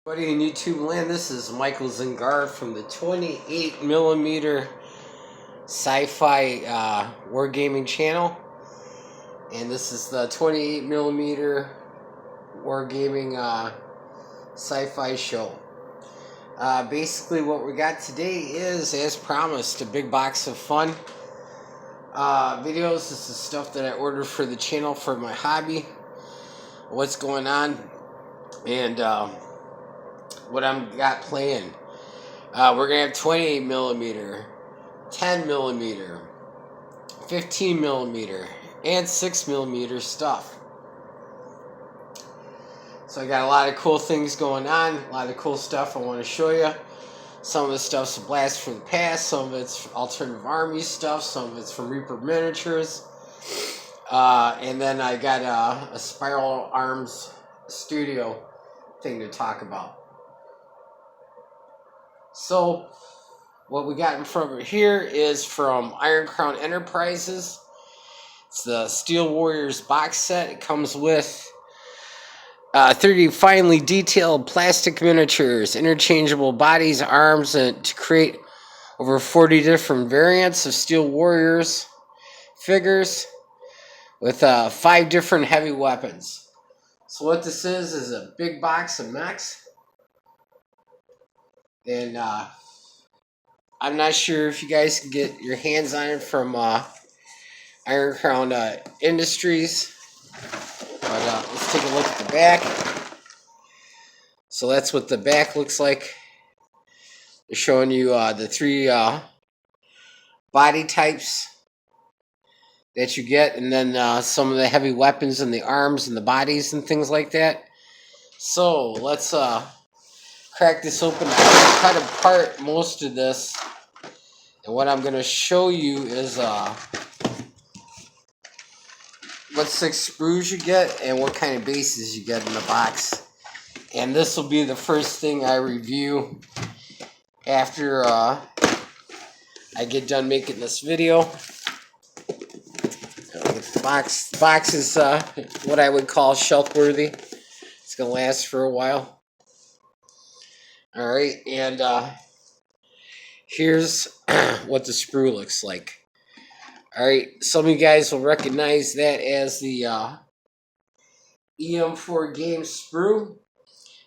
Buddy in YouTube land, this is Michael Zingard from the 28mm Sci-Fi Wargaming channel, and this is the 28mm Wargaming Sci-Fi show. Basically what we got today is, as promised, a big box of fun videos. This is stuff that I ordered for the channel for my hobby, what's going on, and what I'm got planned. We're gonna have 28mm, 10mm, 15mm, and 6mm stuff. So I got a lot of cool things going on, a lot of cool stuff I want to show you. Some of the stuff's a blast from the past, some of it's alternative Armies stuff, some of it's from Reaper Miniatures. And then I got a Spiral Arms Studio thing to talk about. So, what we got in front of here is from Iron Crown Enterprises. It's the Steel Warriors box set. It comes with 30 finely detailed plastic miniatures, interchangeable bodies, arms, and to create over 40 different variants of Steel Warriors figures with 5 different heavy weapons. So what this is a big box of mechs. And I'm not sure if you guys can get your hands on it from Iron Crown Industries. But let's take a look at the back. So that's what the back looks like. They're showing you the 3 body types that you get, and then some of the heavy weapons and the arms and the bodies and things like that. So let's crack this open. I'm going to cut apart most of this, and what I'm going to show you is what 6 sprues you get and what kind of bases you get in the box. And this will be the first thing I review after I get done making this video. The box is what I would call shelf worthy. It's going to last for a while. Alright, and here's what the sprue looks like. Alright, some of you guys will recognize that as the EM4 game sprue,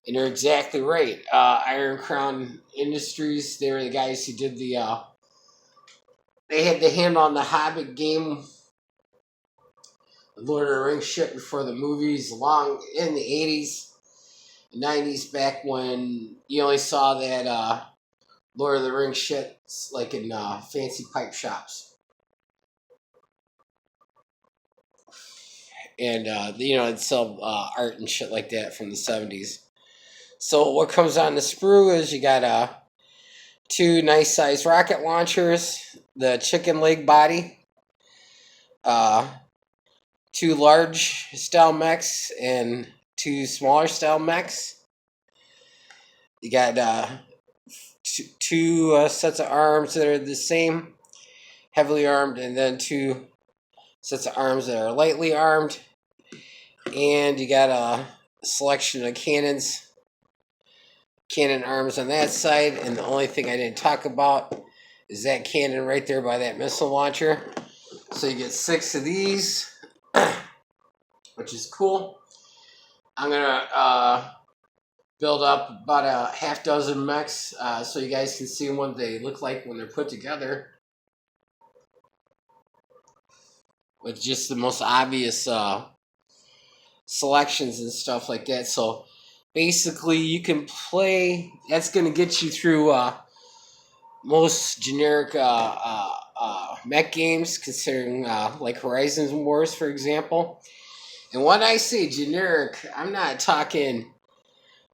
and you're exactly right. Iron Crown Industries, they were the guys who did the they had the hand on the Hobbit game, Lord of the Rings shit before the movies, long in the 80s, 90s, back when you only saw that Lord of the Rings shit like in fancy pipe shops. And, it'd sell art and shit like that from the 70s. So what comes on the sprue is you got 2 nice sized rocket launchers, the chicken leg body, 2 large style mechs, and 2 smaller style mechs. You got 2 sets of arms that are the same, heavily armed, and then 2 sets of arms that are lightly armed. And you got a selection of cannon arms on that side. And the only thing I didn't talk about is that cannon right there by that missile launcher. So you get 6 of these, which is cool. I'm gonna build up about a half dozen mechs so you guys can see what they look like when they're put together, with just the most obvious selections and stuff like that. So basically you can play, that's going to get you through most generic mech games, considering like Horizon Wars, for example. And when I say generic, I'm not talking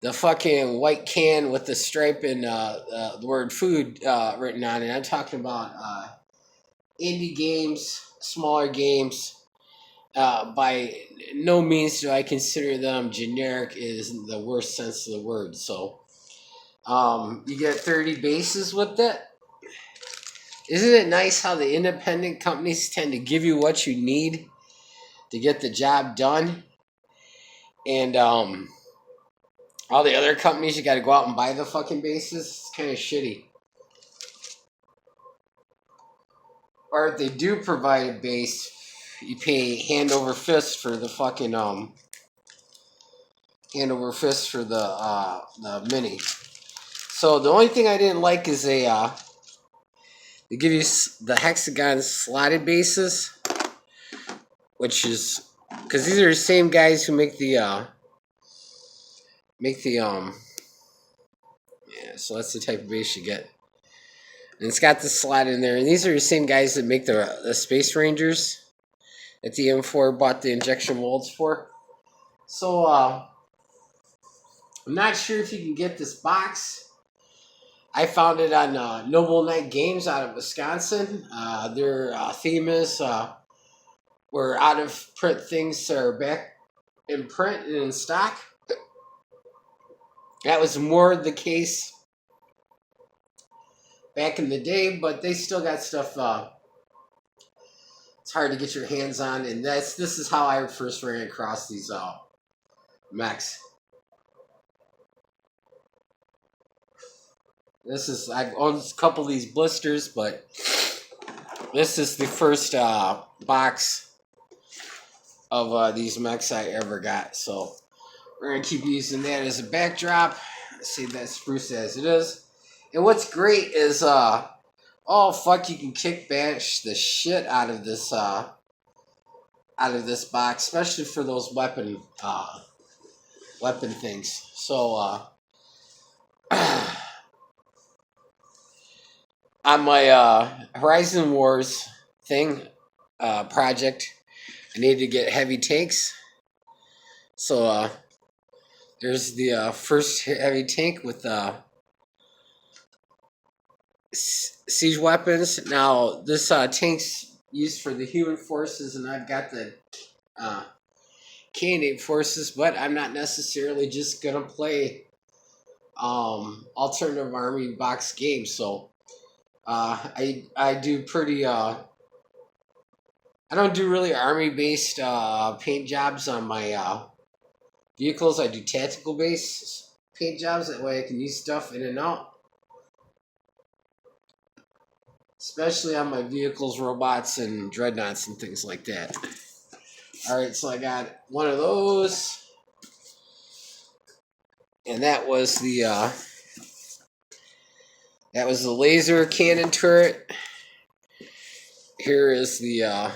the fucking white can with the stripe and the word food written on it. I'm talking about indie games, smaller games. By no means do I consider them generic in the worst sense of the word. So you get 30 bases with it. Isn't it nice how the independent companies tend to give you what you need to get the job done? And All the other companies, you got to go out and buy the fucking bases. It's kind of shitty. Or if they do provide a base, you pay hand over fist for the fucking hand over fist for the mini. So the only thing I didn't like is they give you the hexagon slotted bases, which is because these are the same guys who make the yeah. So that's the type of base you get, and it's got the slot in there. And these are the same guys that make the Space Rangers that the M4 bought the injection molds for. So I'm not sure if you can get this box. I found it on Noble Knight Games out of Wisconsin. Their theme is where out of print things are back in print and in stock. That was more the case back in the day, but they still got stuff it's hard to get your hands on, and this is how I first ran across these mechs. I've owned a couple of these blisters, but this is the first box of these mechs I ever got. So we're gonna keep using that as a backdrop. Save that spruce as it is. And what's great is oh fuck, you can kick bash the shit out of this box, especially for those weapon things. So on my Horizon Wars thing project, I need to get heavy tanks. So there's the first heavy tank with siege weapons. Now this tank's used for the human forces, and I've got the K8 forces, but I'm not necessarily just gonna play alternative army box games. So I do pretty I don't do really army based paint jobs on my vehicles. I do tactical based paint jobs, that way I can use stuff in and out, especially on my vehicles, robots, and dreadnoughts and things like that. Alright, so I got one of those, and that was the laser cannon turret. Here is the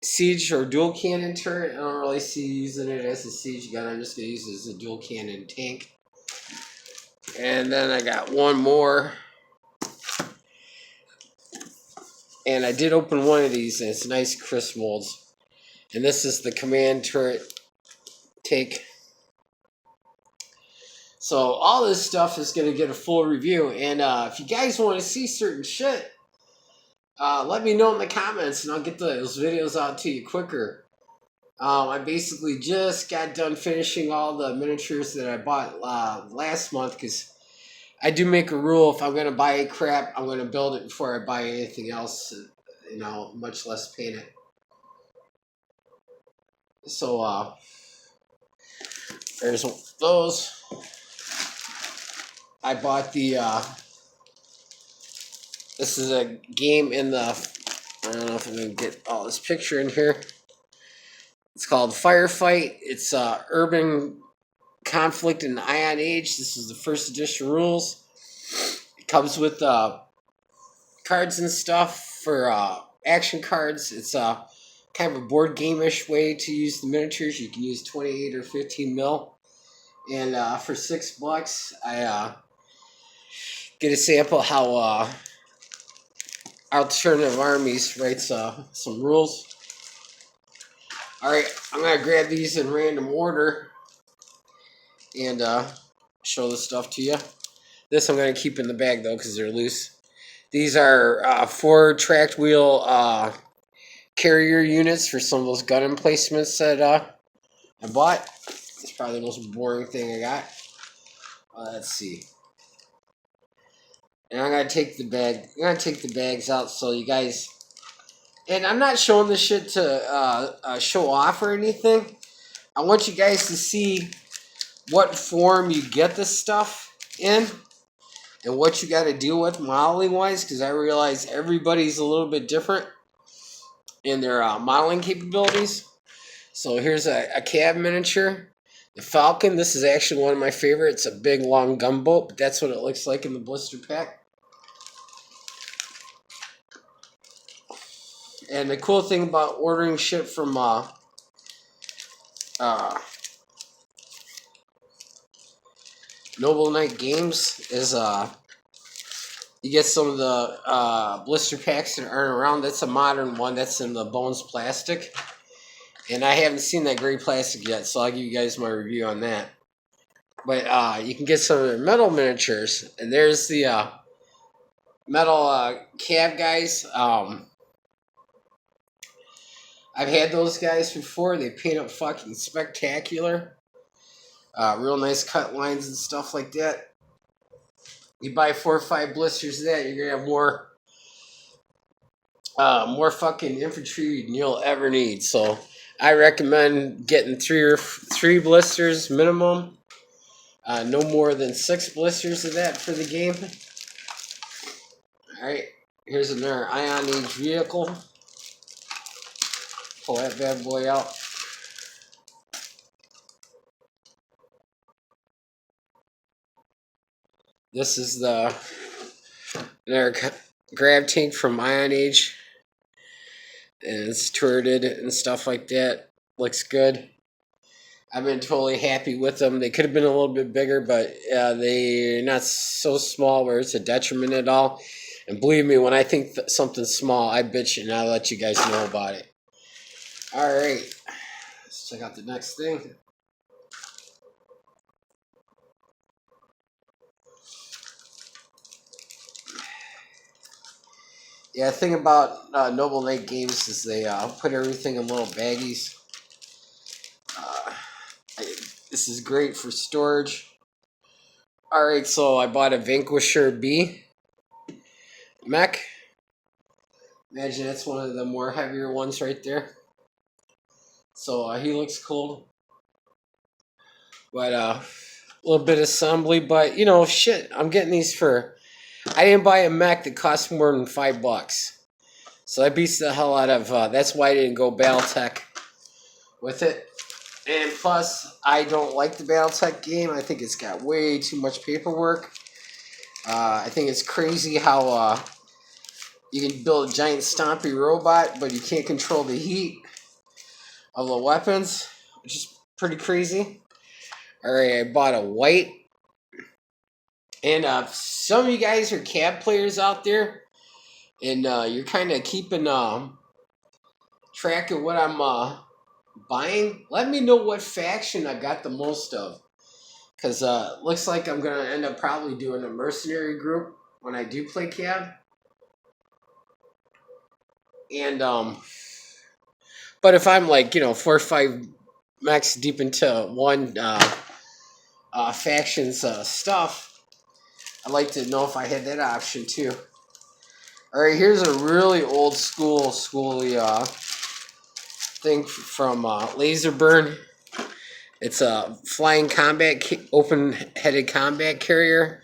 siege or dual cannon turret. I don't really see using it as a siege gun. I'm just going to use it as a dual cannon tank. And then I got one more. And I did open one of these, and it's nice crisp molds. And this is the command turret tank. So all this stuff is going to get a full review. And if you guys want to see certain shit, let me know in the comments, and I'll get those videos out to you quicker. I basically just got done finishing all the miniatures that I bought last month, because I do make a rule: if I'm going to buy crap, I'm going to build it before I buy anything else, you know, much less paint it. So there's those. I bought the this is a game in the, I don't know if I'm going to get all this picture in here. It's called Firefight. It's Urban Conflict in the Ion Age. This is the first edition rules. It comes with cards and stuff for action cards. It's kind of a board game-ish way to use the miniatures. You can use 28 or 15 mil. And for $6, I get a sample how Alternative Armies writes some rules. Alright, I'm going to grab these in random order and show the stuff to you. This I'm going to keep in the bag, though, because they're loose. These are 4 tracked wheel carrier units for some of those gun emplacements that I bought. It's probably the most boring thing I got. Let's see. And I'm gonna take the bags out so you guys. And I'm not showing this shit to show off or anything. I want you guys to see what form you get this stuff in and what you got to deal with modeling wise, because I realize everybody's a little bit different in their modeling capabilities. So here's a cab miniature. The Falcon, this is actually one of my favorites. It's a big, long gunboat, but that's what it looks like in the blister pack. And the cool thing about ordering shit from Noble Knight Games is you get some of the blister packs that aren't around. That's a modern one. That's in the Bones plastic. And I haven't seen that gray plastic yet, so I'll give you guys my review on that. But you can get some of their metal miniatures. And there's the metal cab guys. I've had those guys before. They paint up fucking spectacular. Real nice cut lines and stuff like that. You buy 4 or 5 blisters of that, you're gonna have more fucking infantry than you'll ever need. So I recommend getting 3 blisters minimum. No more than 6 blisters of that for the game. Alright, here's another Ion Age vehicle. Pull that bad boy out. This is the another grab tank from Ion Age. And it's turreted and stuff like that. Looks good. I've been totally happy with them. They could have been a little bit bigger, but they're not so small where it's a detriment at all. And believe me, when I think something's small, I bitch and I let you guys know about it. All right, let's check out the next thing. Yeah, the thing about Noble Knight Games is they put everything in little baggies. This is great for storage. Alright, so I bought a Vanquisher B mech. Imagine that's one of the more heavier ones right there. So he looks cool. But a little bit of assembly. But, you know, shit, I'm getting these for... I didn't buy a mech that cost more than $5. So that beats the hell out of... that's why I didn't go Battletech with it. And plus, I don't like the Battletech game. I think it's got way too much paperwork. I think it's crazy how you can build a giant stompy robot, but you can't control the heat of the weapons, which is pretty crazy. Alright, I bought a white. And some of you guys are cab players out there, and you're kind of keeping track of what I'm buying. Let me know what faction I got the most of. Because looks like I'm going to end up probably doing a mercenary group when I do play cab. And, but if I'm like, 4 or 5 mechs deep into one faction's stuff, I'd like to know if I had that option too. Alright, here's a really old schooly thing from Laserburn. It's a flying combat, open-headed combat carrier.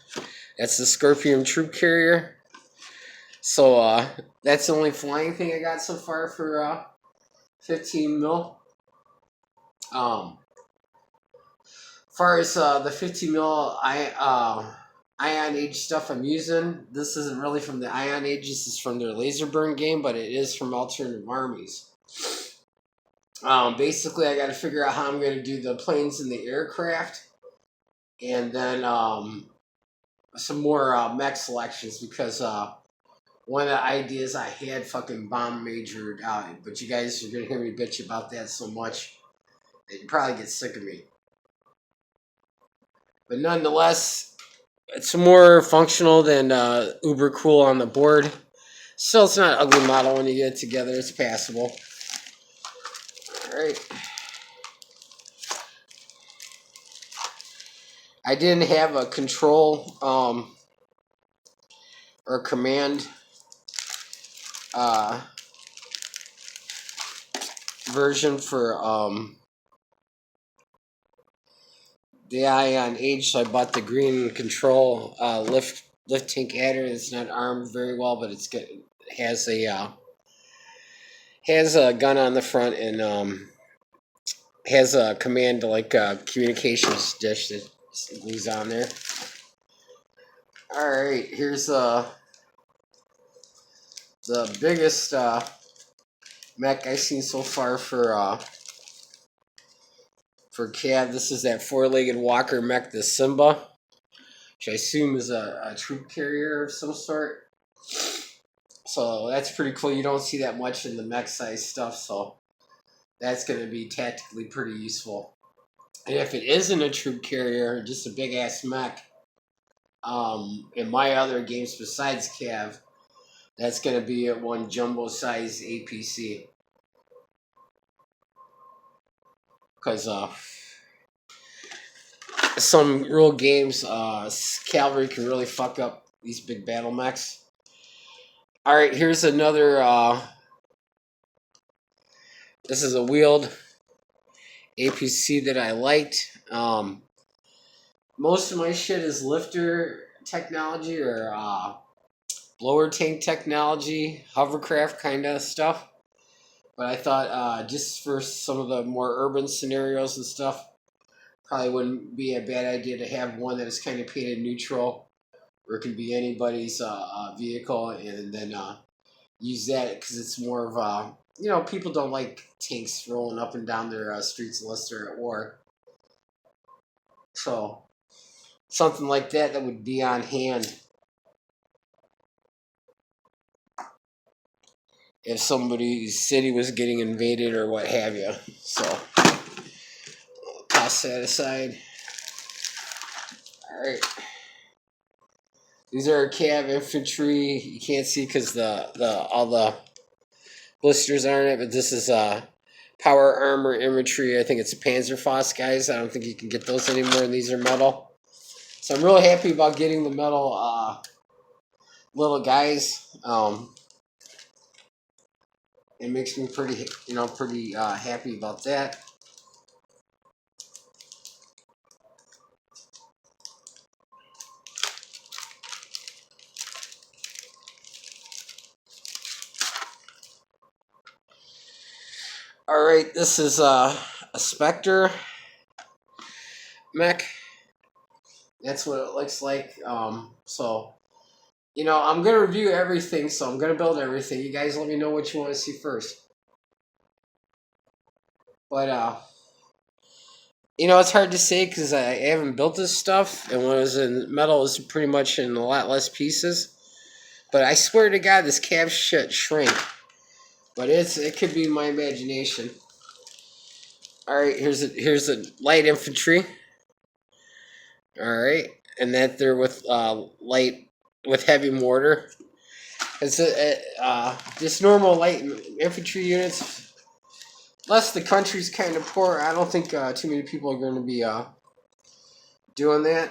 That's the Scorpion troop carrier. So that's the only flying thing I got so far for 15 mil. As far as the 15 mil Ion Age stuff I'm using, this isn't really from the Ion Age. This is from their Laserburn game, but it is from Alternative Armies. Basically, I got to figure out how I'm going to do the planes and the aircraft, and then some more mech selections, because one of the ideas I had fucking bomb majored out, but you guys are going to hear me bitch about that so much that you probably get sick of me. But nonetheless, it's more functional than uber cool on the board. Still, it's not an ugly model when you get it together. It's passable. Alright. I didn't have a control or command version for the eye on age, so I bought the green control lift tank adder. It's not armed very well, but it has a gun on the front and has a command like communications dish that glues on there. All right, here's the biggest mech I've seen so far for CAD. This is that four-legged walker mech, the Simba, which I assume is a troop carrier of some sort. So that's pretty cool. You don't see that much in the mech size stuff, so that's going to be tactically pretty useful. And if it isn't a troop carrier, just a big ass mech, in my other games besides Cav, that's going to be a one jumbo size APC. Because some real games, cavalry can really fuck up these big battle mechs. All right, here's another. This is a wheeled APC that I liked. Most of my shit is lifter technology or blower tank technology, hovercraft kind of stuff. But I thought just for some of the more urban scenarios and stuff, probably wouldn't be a bad idea to have one that is kind of painted neutral, where it can be anybody's vehicle, and then use that because it's more of people don't like tanks rolling up and down their streets unless they're at war. So something like that would be on hand if somebody's city was getting invaded or what have you. So toss that aside. All right. These are Cav Infantry. You can't see because all the blisters aren't it, but this is Power Armor Infantry. I think it's a Panzerfaust, guys. I don't think you can get those anymore, and these are metal. So I'm real happy about getting the metal little guys. It makes me pretty happy about that. All right, this is a specter mech. That's what it looks like. So I'm gonna review everything. So I'm gonna build everything. You guys, let me know what you want to see first. But it's hard to say because I haven't built this stuff, and when it was in metal, it was pretty much in a lot less pieces. But I swear to God, this Cav shit shrink. But it could be my imagination. All right, here's a light infantry. All right, and that they're with light with heavy mortar. It's just normal light infantry units. Unless the country's kind of poor, I don't think too many people are going to be doing that.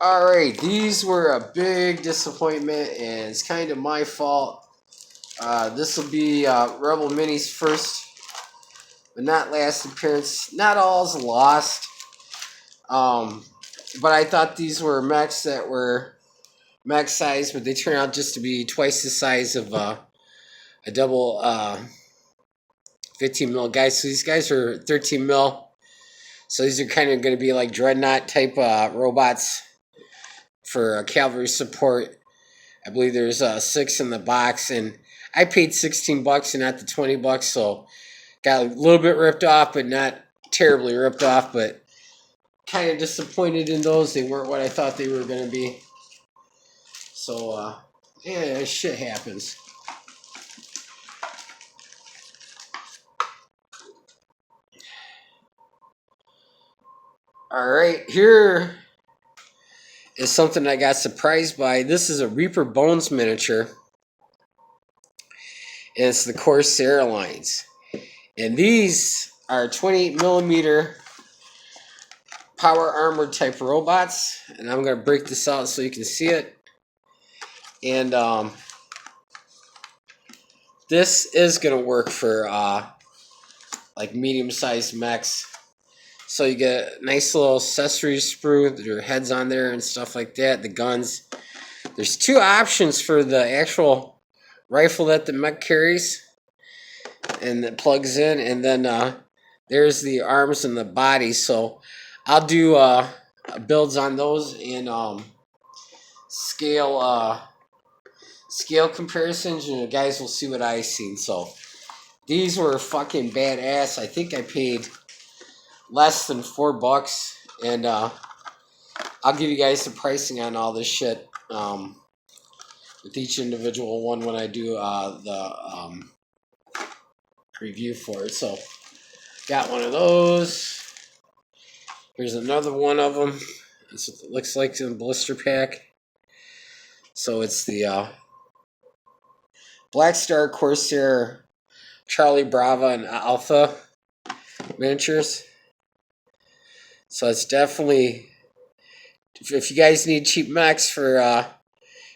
All right, these were a big disappointment, and it's kind of my fault. This will be Rebel Mini's first, but not last appearance. Not all's lost. But I thought these were mechs that were mech size, but they turn out just to be twice the size of a double 15 mil guys. So these guys are 13 mil. So these are kind of going to be like dreadnought type robots for cavalry support. I believe there's 6 in the box, and I paid $16 and not the $20, so got a little bit ripped off, but not terribly ripped off. But kind of disappointed in those. They weren't what I thought they were going to be. So yeah, shit happens. All right, here is something I got surprised by. This is a Reaper Bones miniature, and it's the Corsair lines. And these are 28 millimeter power armor type robots. And I'm going to break this out so you can see it. And this is going to work for like medium-sized mechs. So you get a nice little accessory sprue, their heads on there and stuff like that. The guns. There's two options for the actual rifle that the mech carries, and it plugs in, and then there's the arms and the body. So I'll do builds on those in scale scale comparisons, and you guys will see what I seen. So these were fucking badass. I think I paid less than $4, and I'll give you guys the pricing on all this shit with each individual one when I do the review for it. So got one of those. Here's another one of them. That's what it looks like in the blister pack. So it's the Black Star Corsair Charlie Bravo and Alpha miniatures. So it's definitely, if you guys need cheap mechs for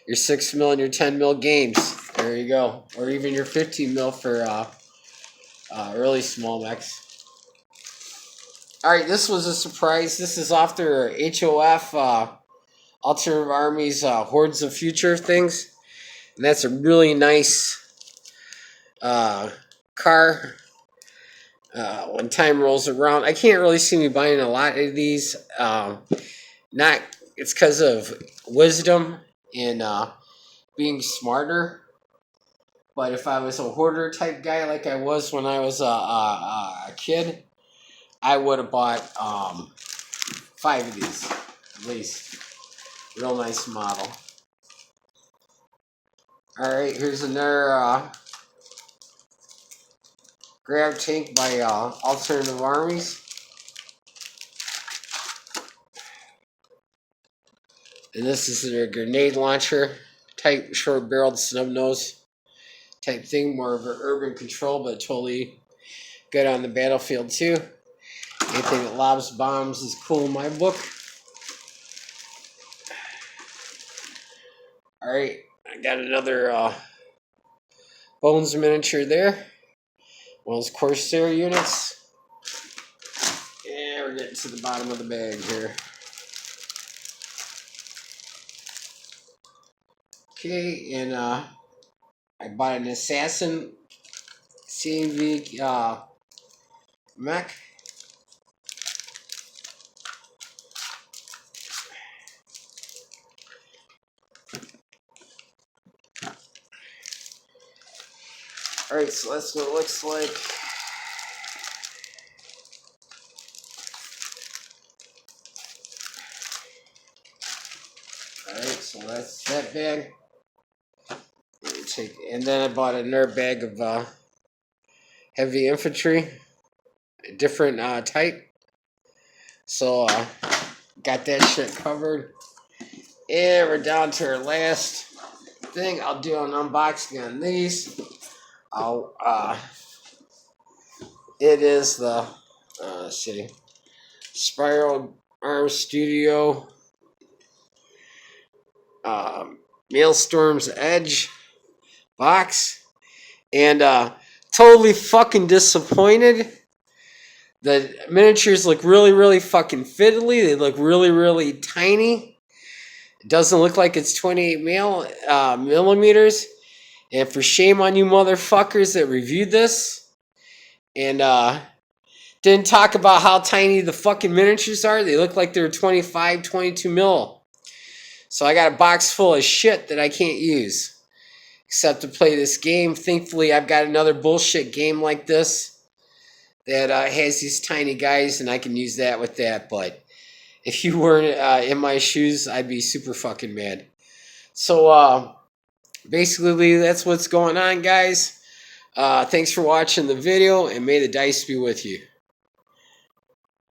your 6mm and your 10mm games, there you go. Or even your 15mm for really small mechs. Alright, this was a surprise. This is off their HOF Alternative Armies Hordes of Future things. And that's a really nice car. When time rolls around, I can't really see me buying a lot of these. Not it's because of wisdom and being smarter. But if I was a hoarder type guy like I was when I was a kid, I would have bought 5 of these at least. Real nice model. All right, here's another grab tank by Alternative Armies. And this is their grenade launcher type, short-barreled snub-nose type thing. More of an urban control, but totally good on the battlefield too. Anything that lobs bombs is cool in my book. Alright, I got another Bones miniature there. One of those Corsair units. Yeah, we're getting to the bottom of the bag here. Okay, and I bought an Assassin CMV mech. Alright, so that's what it looks like. Alright, so that's that bag. And then I bought another bag of heavy infantry, a different type. So got that shit covered. And we're down to our last thing. I'll do an unboxing on these. It is the Spiral Arm Studio Maelstrom Edge box, and totally fucking disappointed. The miniatures look really fucking fiddly. They look really tiny. It doesn't look like it's 28 millimeters. And for shame on you motherfuckers that reviewed this and didn't talk about how tiny the fucking miniatures are. They look like they're 25, 22 mil. So I got a box full of shit that I can't use except to play this game. Thankfully, I've got another bullshit game like this that has these tiny guys, and I can use that with that. But if you weren't in my shoes, I'd be super fucking mad. So basically, that's what's going on, guys. Thanks for watching the video, and may the dice be with you.